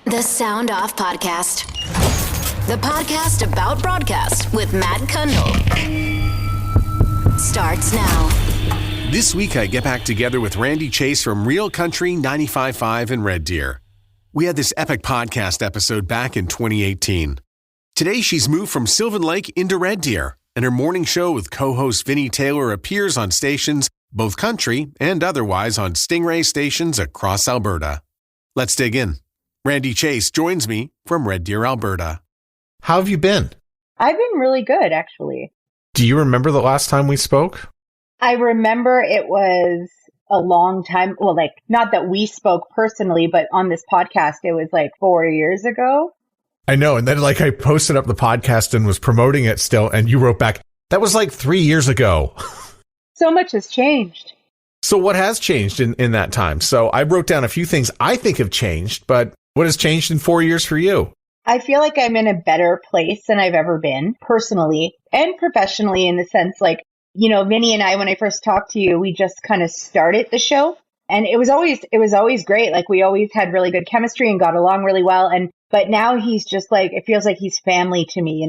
The Sound Off Podcast. The podcast about broadcast with Matt Kundle. Starts now. This week I get back together with Randi Chase from Real Country 95.5 in Red Deer. We had this epic podcast episode back in 2018. Today she's moved from Sylvan Lake into Red Deer, and her morning show with co-host Vinny Taylor appears on stations, both country and otherwise, on Stingray stations across Alberta. Let's dig in. Randi Chase joins me from Red Deer, Alberta. How have you been? I've been really good, actually. Do you remember the last time we spoke? I remember it was a long time. Well, not that we spoke personally, but on this podcast, it was 4 years ago. I know. And then I posted up the podcast and was promoting it still. And you wrote back, that was 3 years ago. So much has changed. So what has changed in that time? So I wrote down a few things I think have changed, but what has changed in 4 years for you? I feel like I'm in a better place than I've ever been, personally and professionally, in the sense Vinny and I, when I first talked to you, we just kind of started the show, and it was always great. We always had really good chemistry and got along really well. But now he's just it feels like he's family to me,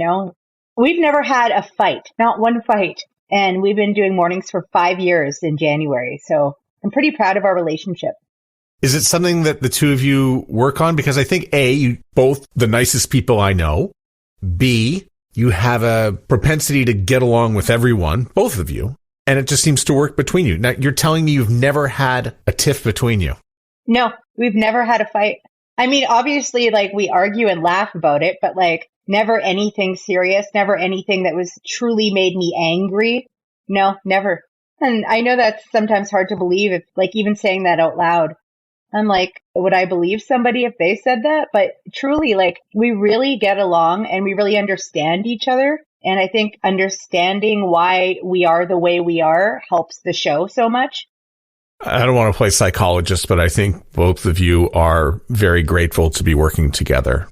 We've never had a fight, not one fight. And we've been doing mornings for 5 years in January. So I'm pretty proud of our relationship. Is it something that the two of you work on? Because I think A, you both the nicest people I know. B, you have a propensity to get along with everyone, both of you. And it just seems to work between you. Now, you're telling me you've never had a tiff between you? No, we've never had a fight. I mean, obviously, we argue and laugh about it, but never anything serious, never anything that was truly made me angry. No, never. And I know that's sometimes hard to believe, if even saying that out loud. I'm would I believe somebody if they said that? But truly, we really get along and we really understand each other. And I think understanding why we are the way we are helps the show so much. I don't want to play psychologist, but I think both of you are very grateful to be working together.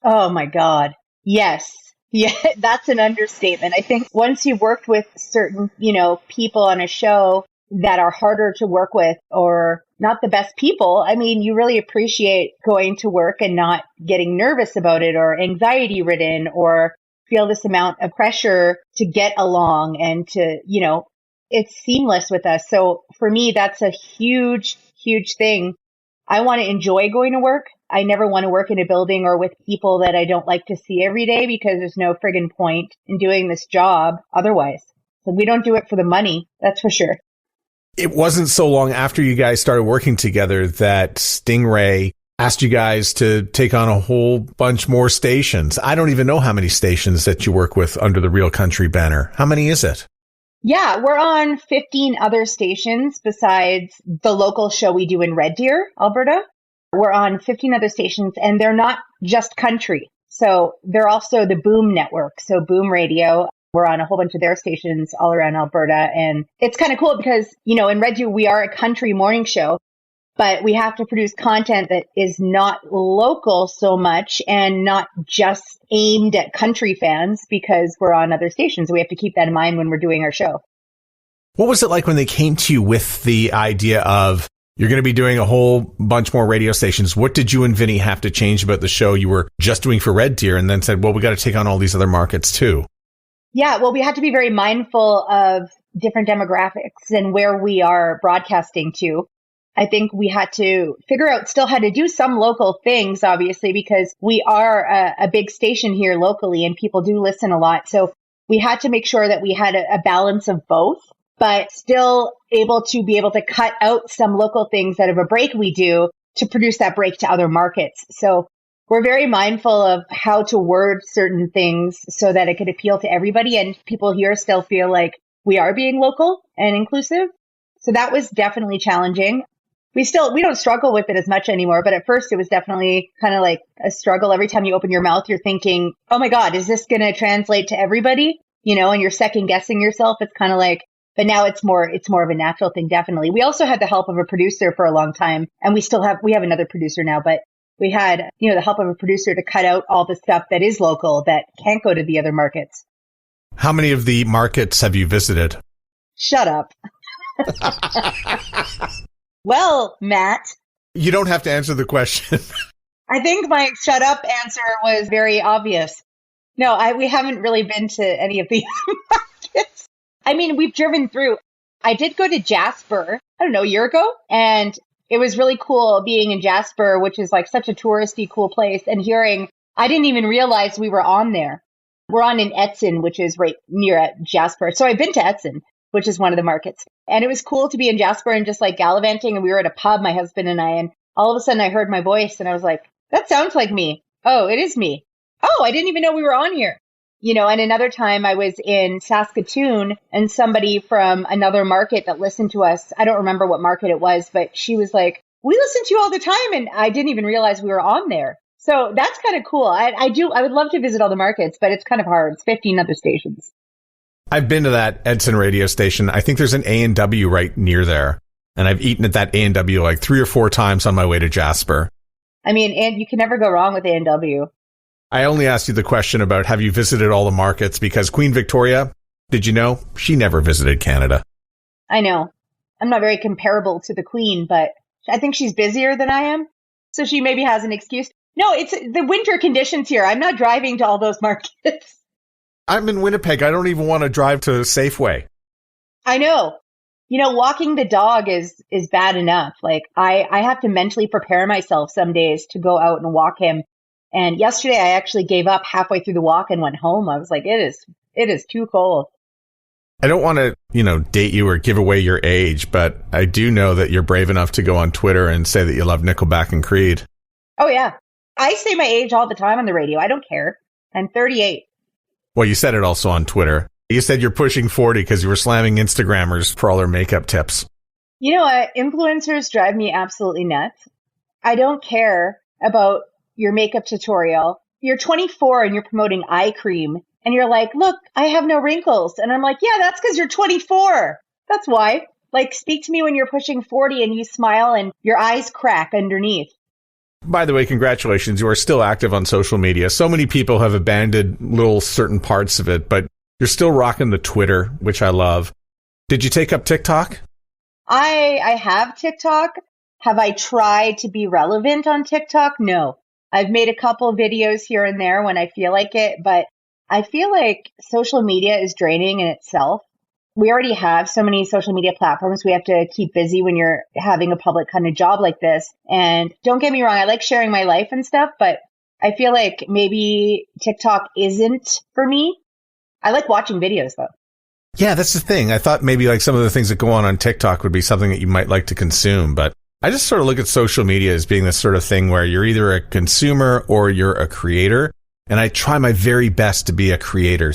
Oh my God. Yes. Yeah, that's an understatement. I think once you've worked with certain, people on a show that are harder to work with or not the best people, I mean, you really appreciate going to work and not getting nervous about it or anxiety ridden or feel this amount of pressure to get along and to, it's seamless with us. So for me, that's a huge, huge thing. I want to enjoy going to work. I never want to work in a building or with people that I don't like to see every day, because there's no friggin' point in doing this job otherwise. So we don't do it for the money, that's for sure. It wasn't so long after you guys started working together that Stingray asked you guys to take on a whole bunch more stations. I don't even know how many stations that you work with under the Real Country banner. How many is it? Yeah, we're on 15 other stations besides the local show we do in Red Deer, Alberta. We're on 15 other stations, and they're not just country. So they're also the Boom network. So Boom Radio, we're on a whole bunch of their stations all around Alberta. And it's kind of cool because, in Red Deer, we are a country morning show, but we have to produce content that is not local so much and not just aimed at country fans because we're on other stations. We have to keep that in mind when we're doing our show. What was it like when they came to you with the idea of, you're going to be doing a whole bunch more radio stations? What did you and Vinny have to change about the show you were just doing for Red Deer and then said, well, we got to take on all these other markets too? Yeah, well, we had to be very mindful of different demographics and where we are broadcasting to. I think we had to figure out still how to do some local things, obviously, because we are a big station here locally and people do listen a lot. So we had to make sure that we had a balance of both, but still able to cut out some local things out of a break we do to produce that break to other markets. So we're very mindful of how to word certain things so that it could appeal to everybody and people here still feel like we are being local and inclusive. So that was definitely challenging. We don't struggle with it as much anymore, but at first it was definitely kind of like a struggle. Every time you open your mouth, you're thinking, oh my God, is this going to translate to everybody? And you're second guessing yourself. It's kind of but now it's more of a natural thing. Definitely. We also had the help of a producer for a long time, and we have another producer now, but we had, the help of a producer to cut out all the stuff that is local that can't go to the other markets. How many of the markets have you visited? Shut up. Well, Matt. You don't have to answer the question. I think my shut up answer was very obvious. No, we haven't really been to any of the markets. I mean, we've driven through. I did go to Jasper, I don't know, a year ago, and it was really cool being in Jasper, which is like such a touristy, cool place, and hearing, I didn't even realize we were on there. We're on in Edson, which is right near at Jasper. So I've been to Edson, which is one of the markets. And it was cool to be in Jasper and just like gallivanting. And we were at a pub, my husband and I, and all of a sudden I heard my voice and I was like, that sounds like me. Oh, it is me. Oh, I didn't even know we were on here. And another time I was in Saskatoon and somebody from another market that listened to us, I don't remember what market it was, but she was like, we listen to you all the time. And I didn't even realize we were on there. So that's kind of cool. I would love to visit all the markets, but it's kind of hard. It's 15 other stations. I've been to that Edson radio station. I think there's an A&W right near there. And I've eaten at that A&W like 3 or 4 times on my way to Jasper. I mean, and you can never go wrong with A&W. I only asked you the question about have you visited all the markets because Queen Victoria, did you know, she never visited Canada. I know. I'm not very comparable to the Queen, but I think she's busier than I am. So she maybe has an excuse. No, it's the winter conditions here. I'm not driving to all those markets. I'm in Winnipeg. I don't even want to drive to Safeway. I know. Walking the dog is bad enough. Like I have to mentally prepare myself some days to go out and walk him. And yesterday I actually gave up halfway through the walk and went home. I was like, it is too cold. I don't want to, date you or give away your age, but I do know that you're brave enough to go on Twitter and say that you love Nickelback and Creed. Oh, yeah. I say my age all the time on the radio. I don't care. I'm 38. Well, you said it also on Twitter. You said you're pushing 40 because you were slamming Instagrammers for all their makeup tips. You know what? Influencers drive me absolutely nuts. I don't care about your makeup tutorial. You're 24 and you're promoting eye cream. And you're like, look, I have no wrinkles. And I'm like, yeah, that's because you're 24. That's why. Like, speak to me when you're pushing 40 and you smile and your eyes crack underneath. By the way, congratulations. You are still active on social media. So many people have abandoned little certain parts of it, but you're still rocking the Twitter, which I love. Did you take up TikTok? I have TikTok. Have I tried to be relevant on TikTok? No. I've made a couple videos here and there when I feel like it, but I feel like social media is draining in itself. We already have so many social media platforms. We have to keep busy when you're having a public kind of job like this. And don't get me wrong, I like sharing my life and stuff, but I feel like maybe TikTok isn't for me. I like watching videos though. Yeah, that's the thing. I thought maybe like some of the things that go on TikTok would be something that you might like to consume, but I just sort of look at social media as being this sort of thing where you're either a consumer or you're a creator. And I try my very best to be a creator.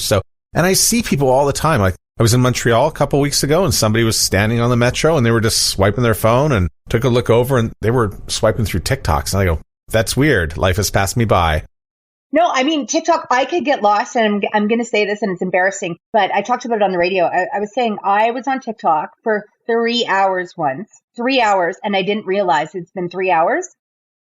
And I see people all the time. Like I was in Montreal a couple weeks ago and somebody was standing on the metro and they were just swiping their phone and took a look over and they were swiping through TikToks. And I go, that's weird. Life has passed me by. No, I mean, TikTok, I could get lost, and I'm going to say this and it's embarrassing, but I talked about it on the radio. I was saying I was on TikTok for 3 hours once, 3 hours, and I didn't realize it's been 3 hours.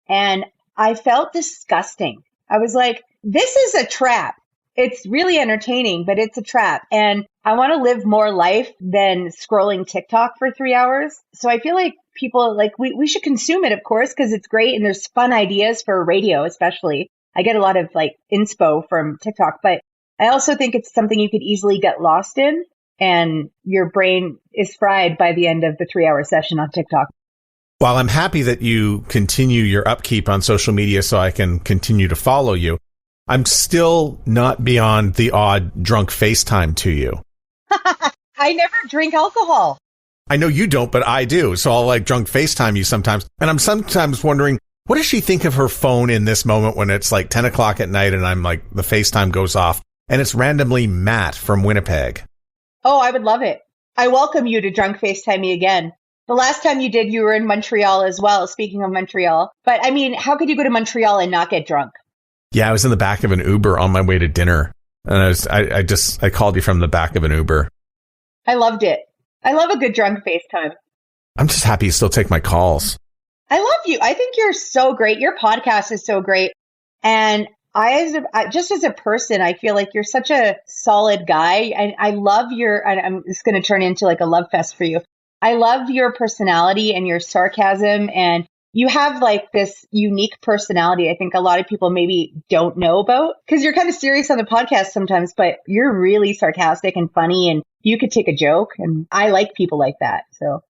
And I felt disgusting. I was like, this is a trap. It's really entertaining, but it's a trap. And I want to live more life than scrolling TikTok for 3 hours. So I feel like people, like, we should consume it, of course, because it's great and there's fun ideas for radio, especially. I get a lot of like inspo from TikTok, but I also think it's something you could easily get lost in and your brain is fried by the end of the 3 hour session on TikTok. While I'm happy that you continue your upkeep on social media so I can continue to follow you, I'm still not beyond the odd drunk FaceTime to you. I never drink alcohol. I know you don't, but I do. So I'll like drunk FaceTime you sometimes. And I'm sometimes wondering, what does she think of her phone in this moment when it's like 10 o'clock at night and I'm like, the FaceTime goes off and it's randomly Matt from Winnipeg. Oh, I would love it. I welcome you to drunk FaceTime me again. The last time you did, you were in Montreal as well, speaking of Montreal. But I mean, how could you go to Montreal and not get drunk? Yeah, I was in the back of an Uber on my way to dinner. And I called you from the back of an Uber. I loved it. I love a good drunk FaceTime. I'm just happy you still take my calls. I love you. I think you're so great. Your podcast is so great. And just as a person, I feel like you're such a solid guy. And I love I'm just going to turn into like a love fest for you. I love your personality and your sarcasm and You have like this unique personality I think a lot of people maybe don't know about, because you're kind of serious on the podcast sometimes, but you're really sarcastic and funny and you could take a joke. And I like people like that. So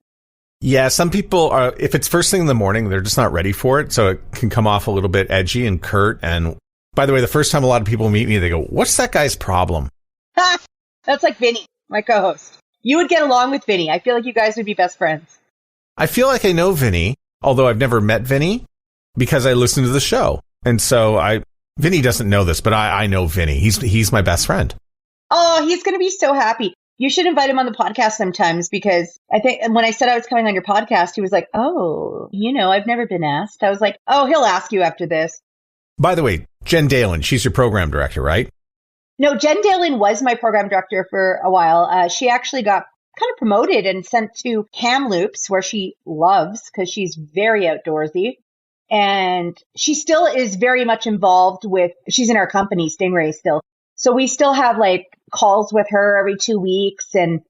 yeah, some people are, if it's first thing in the morning, they're just not ready for it. So it can come off a little bit edgy and curt. And by the way, the first time a lot of people meet me, they go, what's that guy's problem? That's like Vinny, my co-host. You would get along with Vinny. I feel like you guys would be best friends. I feel like I know Vinny, although I've never met Vinny, because I listen to the show. And so Vinny doesn't know this, but I know Vinny. He's my best friend. Oh, he's going to be so happy. You should invite him on the podcast sometimes, because I think when I said I was coming on your podcast, he was like, oh, I've never been asked. I was like, oh, he'll ask you after this. By the way, Jen Dalen, she's your program director, right? No, Jen Dalen was my program director for a while. She actually got kind of promoted and sent to Kamloops, where she loves, because she's very outdoorsy. And she still is very much involved she's in our company, Stingray, still. So we still have like calls with her every 2 weeks. And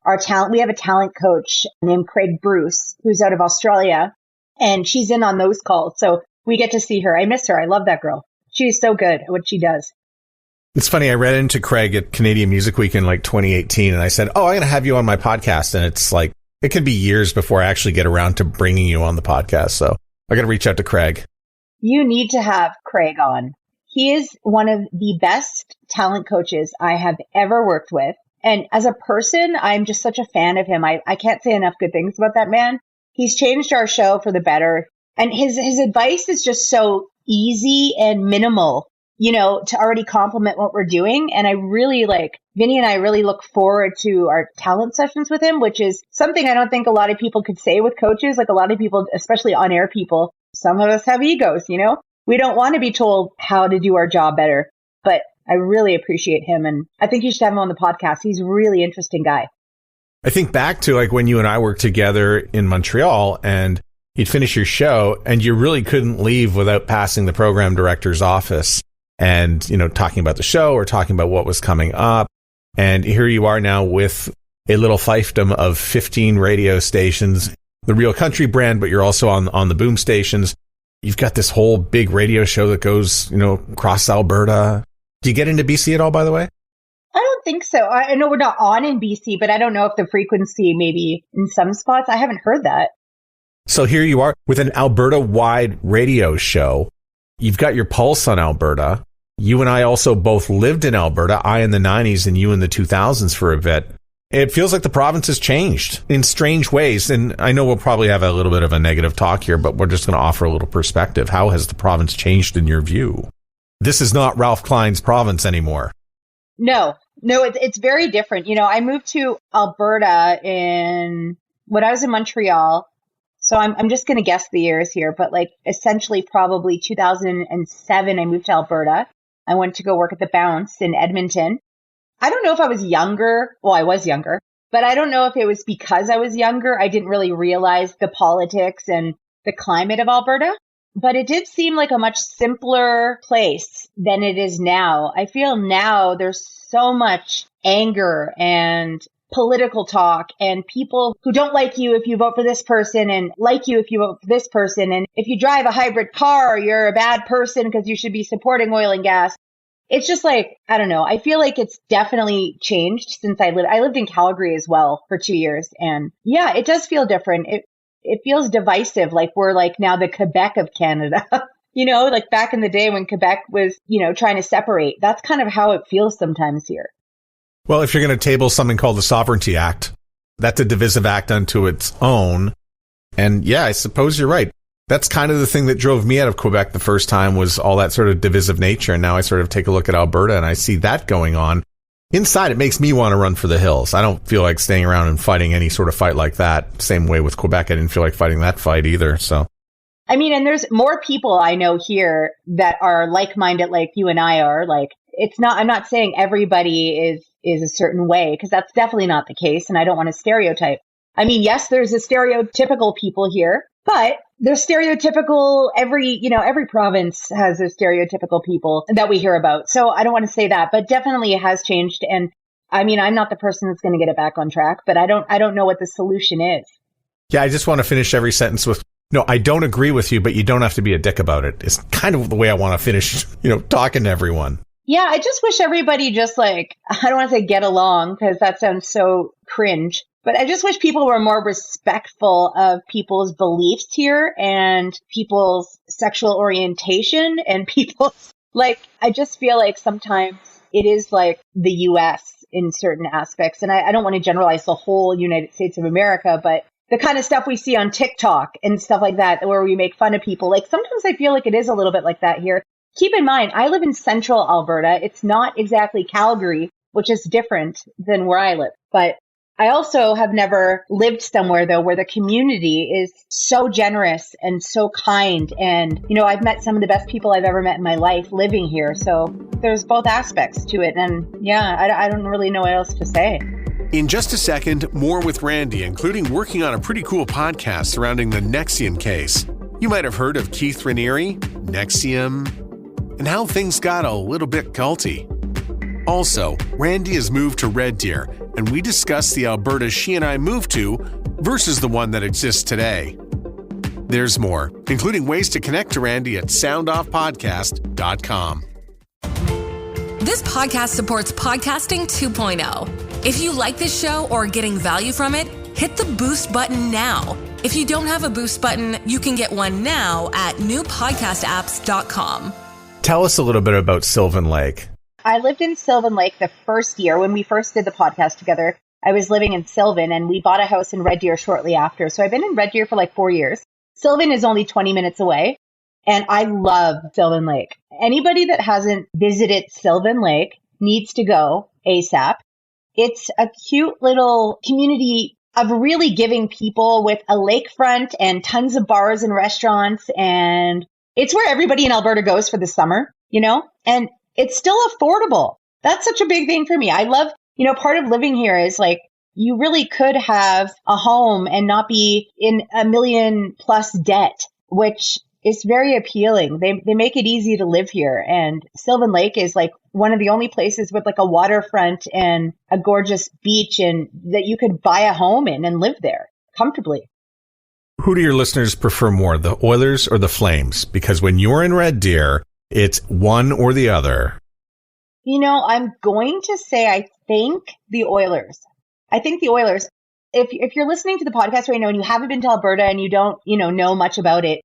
we have a talent coach named Craig Bruce, who's out of Australia. And she's in on those calls. So we get to see her. I miss her. I love that girl. She's so good at what she does. It's funny, I ran into Craig at Canadian Music Week in like 2018, and I said, oh, I'm going to have you on my podcast. And it's like, it can be years before I actually get around to bringing you on the podcast. So I got to reach out to Craig. You need to have Craig on. He is one of the best talent coaches I have ever worked with. And as a person, I'm just such a fan of him. I can't say enough good things about that man. He's changed our show for the better. And his advice is just so easy and minimal, to already complement what we're doing. And I really Vinny and I really look forward to our talent sessions with him, which is something I don't think a lot of people could say with coaches. Like a lot of people, especially on air people, some of us have egos, we don't want to be told how to do our job better, but I really appreciate him. And I think you should have him on the podcast. He's a really interesting guy. I think back to like when you and I worked together in Montreal and you'd finish your show and you really couldn't leave without passing the program director's office and, talking about the show or talking about what was coming up. And here you are now with a little fiefdom of 15 radio stations, the Real Country brand, but you're also on the boom stations. You've got this whole big radio show that goes, across Alberta. Do you get into BC at all, by the way? I don't think so. I know we're not on in BC, but I don't know if the frequency maybe in some spots. I haven't heard that. So here you are with an Alberta-wide radio show. You've got your pulse on Alberta. You and I also both lived in Alberta, I in the 90s and you in the 2000s for a bit. It feels like the province has changed in strange ways. And I know we'll probably have a little bit of a negative talk here, but we're just going to offer a little perspective. How has the province changed in your view? This is not Ralph Klein's province anymore. No, it's very different. I moved to Alberta when I was in Montreal. So I'm just going to guess the years here, but essentially probably 2007, I moved to Alberta. I went to go work at the Bounce in Edmonton. I don't know if I was younger. Well, I was younger, but I don't know if it was because I was younger. I didn't really realize the politics and the climate of Alberta, but it did seem like a much simpler place than it is now. I feel now there's so much anger and political talk and people who don't like you if you vote for this person and like you if you vote for this person. And if you drive a hybrid car, you're a bad person because you should be supporting oil and gas. It's just I don't know. I feel like it's definitely changed since I lived in Calgary as well for 2 years. And yeah, it does feel different. It feels divisive. Like we're now the Quebec of Canada, back in the day when Quebec was, trying to separate. That's kind of how it feels sometimes here. Well, if you're going to table something called the Sovereignty Act, that's a divisive act unto its own. And yeah, I suppose you're right. That's kind of the thing that drove me out of Quebec the first time was all that sort of divisive nature. And now I sort of take a look at Alberta and I see that going on. Inside, it makes me want to run for the hills. I don't feel like staying around and fighting any sort of fight like that. Same way with Quebec. I didn't feel like fighting that fight either. So, I mean, and there's more people I know here that are like-minded like you and I are. I'm not saying everybody is a certain way, because that's definitely not the case. And I don't want to stereotype. I mean, yes, there's a stereotypical people here, but there's stereotypical, every province has a stereotypical people that we hear about. So I don't want to say that, but definitely it has changed. And I mean, I'm not the person that's going to get it back on track, but I don't know what the solution is. Yeah, I just want to finish every sentence with No, I don't agree with you, but you don't have to be a dick about it. It's kind of the way I want to finish, talking to everyone. Yeah, I just wish everybody just I don't want to say get along because that sounds so cringe, but I just wish people were more respectful of people's beliefs here and people's sexual orientation and people's, I just feel like sometimes it is like the US in certain aspects. And I don't want to generalize the whole United States of America, but the kind of stuff we see on TikTok and stuff like that, where we make fun of people, sometimes I feel like it is a little bit like that here. Keep in mind, I live in central Alberta. It's not exactly Calgary, which is different than where I live. But I also have never lived somewhere, though, where the community is so generous and so kind. And, I've met some of the best people I've ever met in my life living here. So there's both aspects to it. And yeah, I don't really know what else to say. In just a second, more with Randi, including working on a pretty cool podcast surrounding the NXIVM case. You might have heard of Keith Raniere, NXIVM, and how things got a little bit culty. Also, Randi has moved to Red Deer, and we discuss the Alberta she and I moved to versus the one that exists today. There's more, including ways to connect to Randi at soundoffpodcast.com. This podcast supports Podcasting 2.0. If you like this show or are getting value from it, hit the boost button now. If you don't have a boost button, you can get one now at newpodcastapps.com. Tell us a little bit about Sylvan Lake. I lived in Sylvan Lake the first year when we first did the podcast together. I was living in Sylvan and we bought a house in Red Deer shortly after. So I've been in Red Deer for 4 years. Sylvan is only 20 minutes away and I love Sylvan Lake. Anybody that hasn't visited Sylvan Lake needs to go ASAP. It's a cute little community of really giving people with a lakefront and tons of bars and restaurants. And it's where everybody in Alberta goes for the summer, and it's still affordable. That's such a big thing for me. I love, part of living here is you really could have a home and not be in $1 million+ debt, which is very appealing. They make it easy to live here. And Sylvan Lake is one of the only places with a waterfront and a gorgeous beach and that you could buy a home in and live there comfortably. Who do your listeners prefer more, the Oilers or the Flames? Because when you're in Red Deer, it's one or the other. I'm going to say I think the Oilers. If you're listening to the podcast right now and you haven't been to Alberta and you don't, know much about it,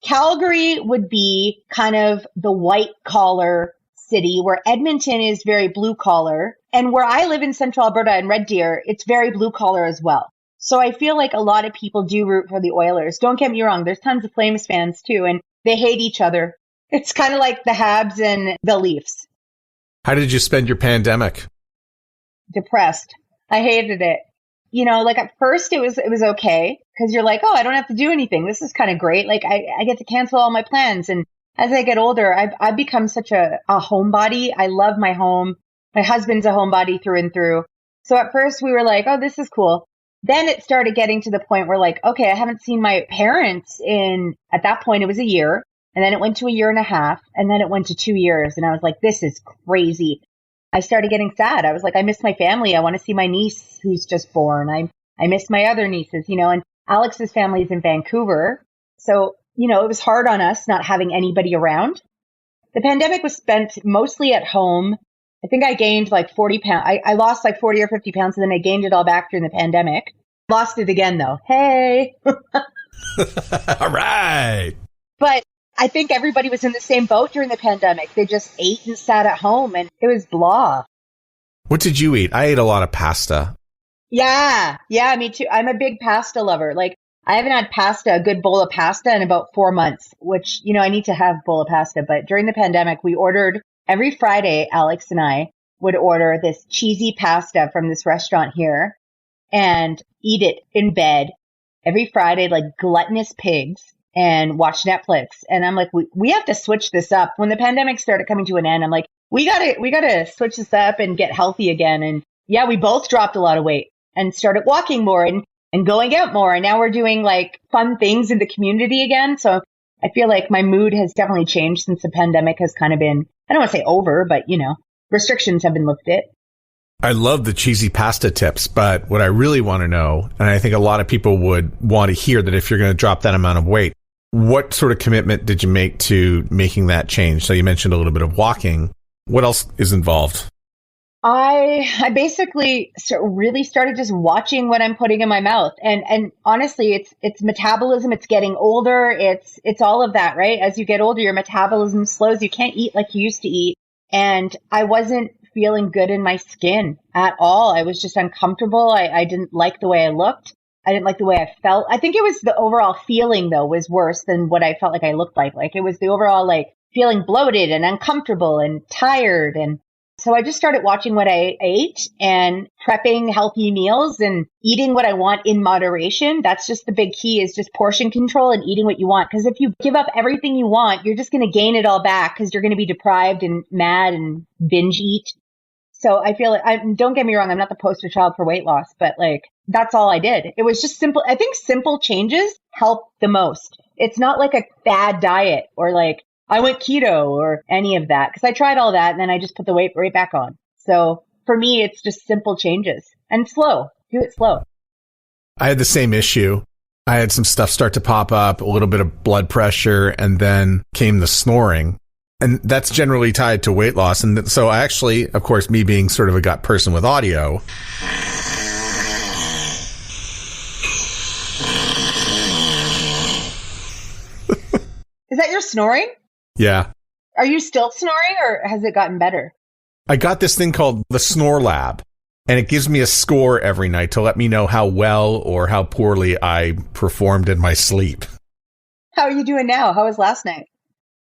Calgary would be kind of the white collar city where Edmonton is very blue collar. And where I live in central Alberta and Red Deer, it's very blue collar as well. So I feel like a lot of people do root for the Oilers. Don't get me wrong. There's tons of Flames fans too, and they hate each other. It's kind of like the Habs and the Leafs. How did you spend your pandemic? Depressed. I hated it. At first it was okay because you're like, oh, I don't have to do anything. This is kind of great. I get to cancel all my plans. And as I get older, I've become such a homebody. I love my home. My husband's a homebody through and through. So at first we were like, oh, this is cool. Then it started getting to the point where okay, I haven't seen my parents at that point it was a year. And then it went to 1.5 years. And then it went to 2 years. And I was like, this is crazy. I started getting sad. I was like, I miss my family. I want to see my niece who's just born. I miss my other nieces, and Alex's family is in Vancouver. So, it was hard on us not having anybody around. The pandemic was spent mostly at home. I think I gained 40 pounds. I lost 40 or 50 pounds and then I gained it all back during the pandemic. Lost it again though. Hey. All right. But I think everybody was in the same boat during the pandemic. They just ate and sat at home and it was blah. What did you eat? I ate a lot of pasta. Yeah, me too. I'm a big pasta lover. I haven't had a good bowl of pasta in about 4 months, which, I need to have a bowl of pasta. But during the pandemic, we ordered every Friday, Alex and I would order this cheesy pasta from this restaurant here and eat it in bed every Friday, like gluttonous pigs, and watch Netflix. And I'm like, we have to switch this up. When the pandemic started coming to an end, I'm like, we gotta switch this up and get healthy again. And yeah, we both dropped a lot of weight and started walking more and going out more. And now we're doing fun things in the community again. So I feel like my mood has definitely changed since the pandemic has kind of been, I don't want to say over, but restrictions have been lifted. I love the cheesy pasta tips, but what I really want to know, and I think a lot of people would want to hear that if you're going to drop that amount of weight, what sort of commitment did you make to making that change? So you mentioned a little bit of walking. What else is involved? I basically really started just watching what I'm putting in my mouth. And honestly, it's metabolism. It's getting older. It's all of that, right? As you get older, your metabolism slows. You can't eat like you used to eat. And I wasn't feeling good in my skin at all. I was just uncomfortable. I didn't like the way I looked. I didn't like the way I felt. I think it was the overall feeling, though, was worse than what I felt like I looked like. Like it was the overall like feeling bloated and uncomfortable and tired. And so I just started watching what I ate and prepping healthy meals and eating what I want in moderation. That's just the big key, is just portion control and eating what you want. Because if you give up everything you want, you're just going to gain it all back because you're going to be deprived and mad and binge eat. So I feel like, don't get me wrong, I'm not the poster child for weight loss, but like, that's all I did. It was just simple. I think simple changes help the most. It's not like a fad diet or like I went keto or any of that, because I tried all that and then I just put the weight right back on. So for me, it's just simple changes and slow. Do it slow. I had the same issue. I had some stuff start to pop up, a little bit of blood pressure, and then came the snoring. And that's generally tied to weight loss. And so I actually, of course, me being sort of a gut person with audio. Is that your snoring? Yeah. Are you still snoring or has it gotten better? I got this thing called the Snore Lab, and it gives me a score every night to let me know how well or how poorly I performed in my sleep. How are you doing now? How was last night?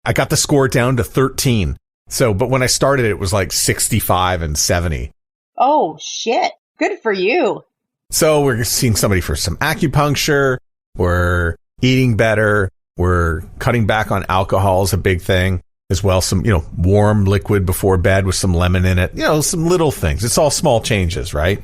I got the score down to 13. So, but when I started, it was like 65 and 70. Oh, shit. Good for you. So we're seeing somebody for some acupuncture. We're eating better. We're cutting back on alcohol is a big thing as well. Some, warm liquid before bed with some lemon in it. Some little things. It's all small changes, right?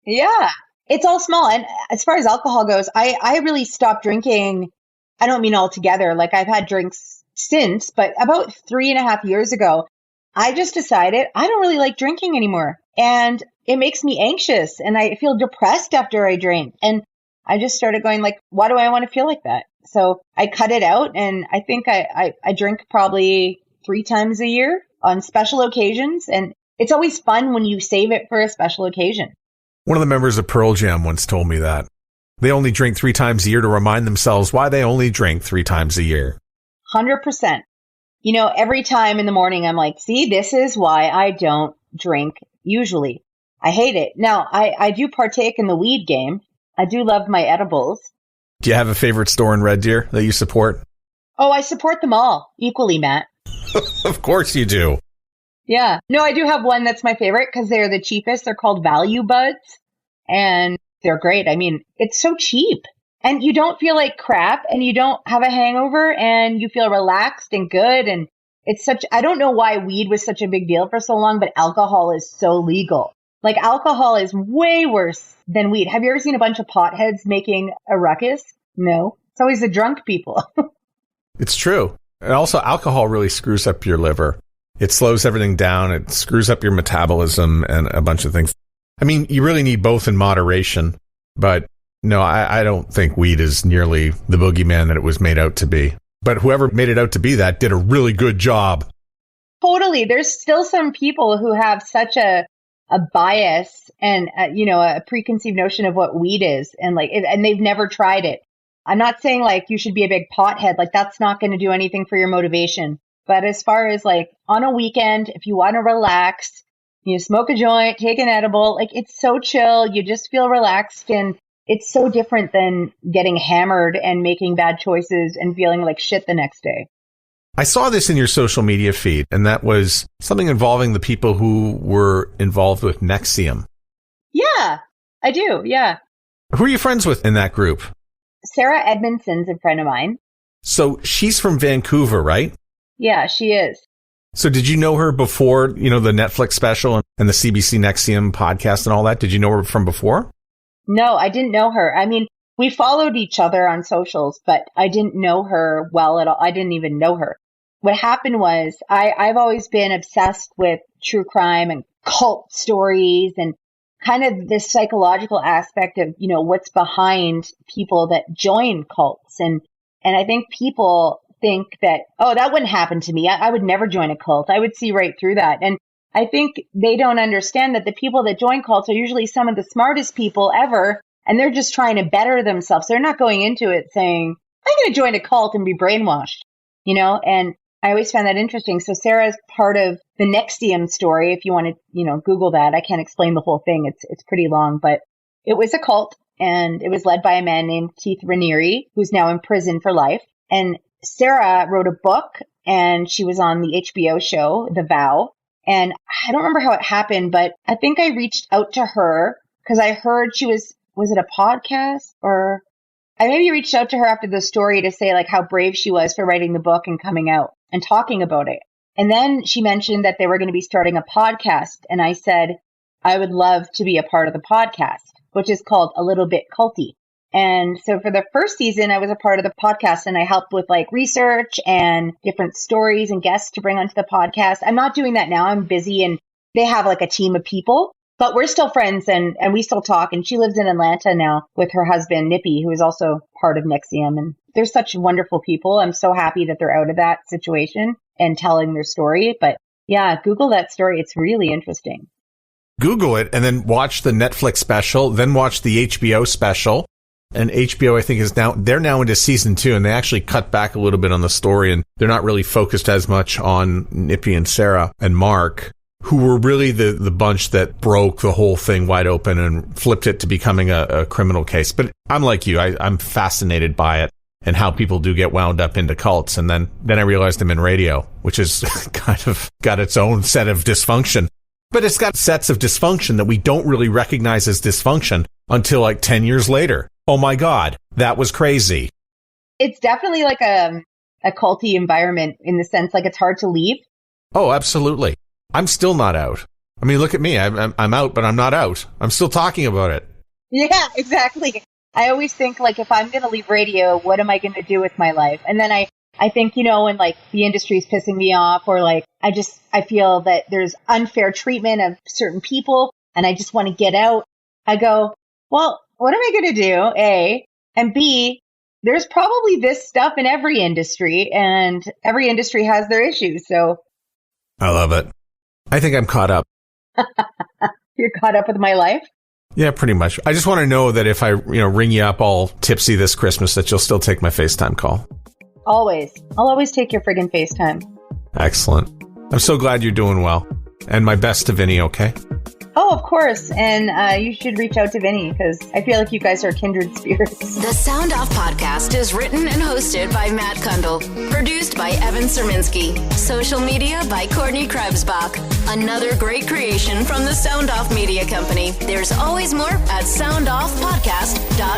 Yeah, it's all small. And as far as alcohol goes, I really stopped drinking. I don't mean altogether. Like I've had drinks since, but about 3.5 years ago, I just decided I don't really like drinking anymore. And it makes me anxious and I feel depressed after I drink. And I just started going like, why do I want to feel like that? So I cut it out, and I think I drink probably 3 times a year on special occasions. And it's always fun when you save it for a special occasion. One of the members of Pearl Jam once told me that they only drink 3 times a year to remind themselves why they only drink 3 times a year. 100%. Every time in the morning, I'm like, see, this is why I don't drink usually. I hate it. Now, I do partake in the weed game. I do love my edibles. Do you have a favorite store in Red Deer that you support? Oh, I support them all equally, Matt. Of course you do. Yeah. No, I do have one that's my favorite because they're the cheapest. They're called Value Buds, and they're great. I mean, it's so cheap. And you don't feel like crap, and you don't have a hangover, and you feel relaxed and good. And I don't know why weed was such a big deal for so long, but alcohol is so legal. Like alcohol is way worse than weed. Have you ever seen a bunch of potheads making a ruckus? No. It's always the drunk people. It's true. And also alcohol really screws up your liver. It slows everything down. It screws up your metabolism and a bunch of things. I mean, you really need both in moderation, but no, I don't think weed is nearly the boogeyman that it was made out to be. But whoever made it out to be that did a really good job. Totally. There's still some people who have such a bias and, a preconceived notion of what weed is and they've never tried it. I'm not saying like you should be a big pothead, like that's not going to do anything for your motivation. But as far as like on a weekend, if you want to relax, you smoke a joint, take an edible, like it's so chill. You just feel relaxed, and it's so different than getting hammered and making bad choices and feeling like shit the next day. I saw this in your social media feed, and that was something involving the people who were involved with NXIVM. Yeah, I do. Yeah. Who are you friends with in that group? Sarah Edmondson's a friend of mine. So she's from Vancouver, right? Yeah, she is. So did you know her before, the Netflix special and the CBC NXIVM podcast and all that? Did you know her from before? No, I didn't know her. I mean, we followed each other on socials, but I didn't know her well at all. I didn't even know her. What happened was I've always been obsessed with true crime and cult stories and kind of this psychological aspect of, what's behind people that join cults. And I think people think that, oh, that wouldn't happen to me. I would never join a cult. I would see right through that. And I think they don't understand that the people that join cults are usually some of the smartest people ever. And they're just trying to better themselves. They're not going into it saying, I'm going to join a cult and be brainwashed, and I always found that interesting. So Sarah is part of the NXIVM story. If you want to, Google that. I can't explain the whole thing. It's pretty long, but it was a cult and it was led by a man named Keith Raniere, who's now in prison for life. And Sarah wrote a book and she was on the HBO show, The Vow. And I don't remember how it happened, but I think I reached out to her because I heard she was it a podcast? Or I maybe reached out to her after the story to say like how brave she was for writing the book and coming out and talking about it. And then she mentioned that they were going to be starting a podcast. And I said, I would love to be a part of the podcast, which is called A Little Bit Culty. And so for the first season, I was a part of the podcast and I helped with like research and different stories and guests to bring onto the podcast. I'm not doing that now. I'm busy and they have like a team of people, but we're still friends and we still talk. And she lives in Atlanta now with her husband, Nippy, who is also part of NXIVM. And they're such wonderful people. I'm so happy that they're out of that situation and telling their story. But yeah, Google that story. It's really interesting. Google it and then watch the Netflix special, then watch the HBO special. And HBO, I think, they're now into season 2, and they actually cut back a little bit on the story, and they're not really focused as much on Nippy and Sarah and Mark, who were really the bunch that broke the whole thing wide open and flipped it to becoming a criminal case. But I'm like you, I'm fascinated by it and how people do get wound up into cults. And then I realized I'm in radio, which is kind of got its own set of dysfunction. But it's got sets of dysfunction that we don't really recognize as dysfunction until like 10 years later. Oh my God, that was crazy. It's definitely like a culty environment in the sense like it's hard to leave. Oh, absolutely. I'm still not out. I mean, look at me. I'm out, but I'm not out. I'm still talking about it. Yeah, exactly. I always think like if I'm going to leave radio, what am I going to do with my life? And then I think, when like the industry's pissing me off or like I feel that there's unfair treatment of certain people and I just want to get out. I go, well, what am I going to do? A, and B, there's probably this stuff in every industry and every industry has their issues. So I love it. I think I'm caught up. You're caught up with my life? Yeah, pretty much. I just want to know that if I, ring you up all tipsy this Christmas, that you'll still take my FaceTime call. Always. I'll always take your friggin' FaceTime. Excellent. I'm so glad you're doing well. And my best to Vinny, okay? Oh, of course. And you should reach out to Vinny because I feel like you guys are kindred spirits. The Sound Off podcast is written and hosted by Matt Kundle. Produced by Evan Serminski. Social media by Courtney Krebsbach. Another great creation from the Sound Off Media Company. There's always more at soundoffpodcast.com.